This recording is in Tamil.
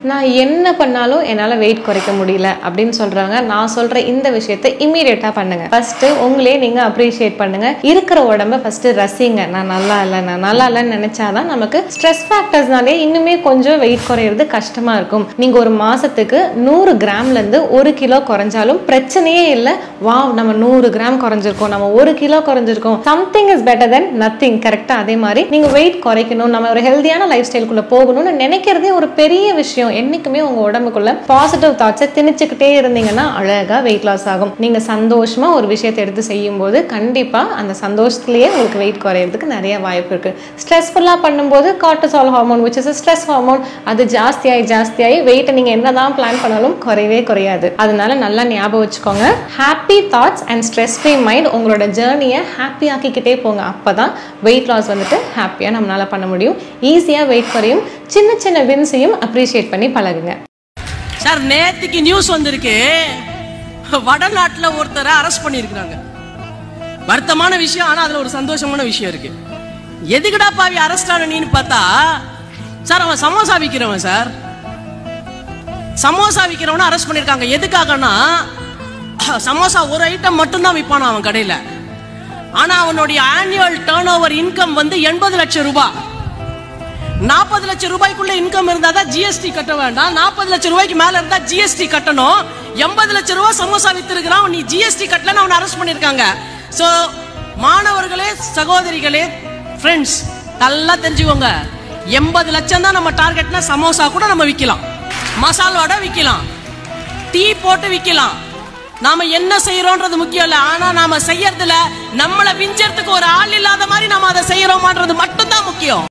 நான் என்ன பண்ணாலும் என்னால் வெயிட் குறைக்க முடியல அப்படின்னு சொல்கிறாங்க. நான் சொல்கிற இந்த விஷயத்தை இம்மீடியட்டாக பண்ணுங்கள். ஃபஸ்ட்டு உங்களே நீங்கள் அப்ரிஷியேட் பண்ணுங்கள். இருக்கிற உடம்பை ஃபஸ்ட்டு ரசிங்க. நான் நல்லா இல்லைன்னு நினச்சாதான் நமக்கு ஸ்ட்ரெஸ் ஃபேக்டர்ஸ்னாலே இன்னுமே கொஞ்சம் வெயிட் குறையிறது கஷ்டமாக இருக்கும். நீங்கள் ஒரு மாதத்துக்கு 100 கிராம்லேருந்து 1 கிலோ குறைஞ்சாலும் பிரச்சனையே இல்லை. நம்ம 100 கிராம் குறைஞ்சிருக்கோம், நம்ம 1 கிலோ குறைஞ்சிருக்கோம். Something is better than nothing. கரெக்டாக அதே மாதிரி நீங்கள் வெயிட் குறைக்கணும், நம்ம ஒரு ஹெல்தியான லைஃப் ஸ்டைலுக்குள்ளே போகணும்னு நினைக்கிறதே ஒரு பெரிய விஷயம். என்னைக்குமே உங்க உடம்புக்குள்ள பாசிட்டிவ் தாட்ஸை திணிச்சுக்கிட்டே இருந்தீங்கன்னா அழகா வெயிட் லாஸ் ஆகும். நீங்க சந்தோஷமா ஒரு விஷயத்தை எடுத்து செய்யும் போது கண்டிப்பா அந்த சந்தோஷத்திலேயே உங்களுக்கு வெயிட் குறையிறதுக்கு நிறைய வாய்ப்பு இருக்கு. ஸ்ட்ரெஸ்ஃபுல்லா பண்ணும்போது cortisol hormone which is a stress hormone அது ஜாஸ்தியாகி வெயிட்டை நீங்க என்னதான் பிளான் பண்ணாலும் குறையவே குறையாது. அதனால நல்லா ஞாபகம் வச்சுக்கோங்க. Happy thoughts and stress free mind உங்களோட ஜேர்னியை ஹாப்பி ஆக்கிக்கிட்டே போங்க. அப்பதான் வெயிட் லாஸ் வந்துட்டு ஹாப்பியா நம்மளால பண்ண முடியும். ஈஸியா வெயிட் குறையும். சின்ன சின்ன வின்ஸையும் அப்ரிஷியேட் பண்ணி பழகுங்க. சார் நேத்துக்கு நியூஸ் வந்திருக்கு, வடநாட்டுல ஒருத்தரை அரெஸ்ட் பண்ணிருக்காங்க. வருத்தமான விஷயம், ஆனா அதுல ஒரு சந்தோஷமான விஷயம் இருக்கு. எதுக்குடா பாவி அரெஸ்ட் ஆனீன்னு பார்த்தா, சார் அவன் சமோசா விற்கிறவன். சார் சமோசா விற்கிறவன அரெஸ்ட் பண்ணிருக்காங்க. எதுக்காகனா சமோசா ஒரு ஐட்டம் மட்டும்தான் விற்பானா அவன் கடையில. ஆனா அவனுடைய ஆனுவல் டர்ன் ஓவர் இன்கம் வந்து 80 லட்சம் ரூபாய். 40 லட்சம் ரூபாய்க்குள்ள இன்கம் இருந்தாதான் ஜிஎஸ்டி கட்ட வேண்டாம். 40 லட்சம் ரூபாய்க்கு மேல இருந்தா ஜிஎஸ்டி கட்டணும். 80 லட்சம் ரூபாய் சமோசா வித்திருக்கிறான், நீ ஜிஎஸ்டி கட்டலன்னு அவனை அரெஸ்ட் பண்ணிருக்காங்க. சோ மாணவர்களே, சகோதரிகளே, ஃப்ரெண்ட்ஸ் நல்லா தெரிஞ்சுக்கோங்க. 80 லட்சம் தான் நம்ம டார்கெட்னா சமோசா கூட நம்ம விற்கலாம், மசால் வடை விற்கலாம், டீ போட்டு விற்கலாம். நாம என்ன செய்யறோம்ன்றது முக்கியம் இல்ல, ஆனா நாம செய்யறதுல நம்மள விஞ்சறதுக்கு ஒரு ஆள் இல்லாத மாதிரி நாம அதை செய்யறோமான்றது மட்டும்தான் முக்கியம்.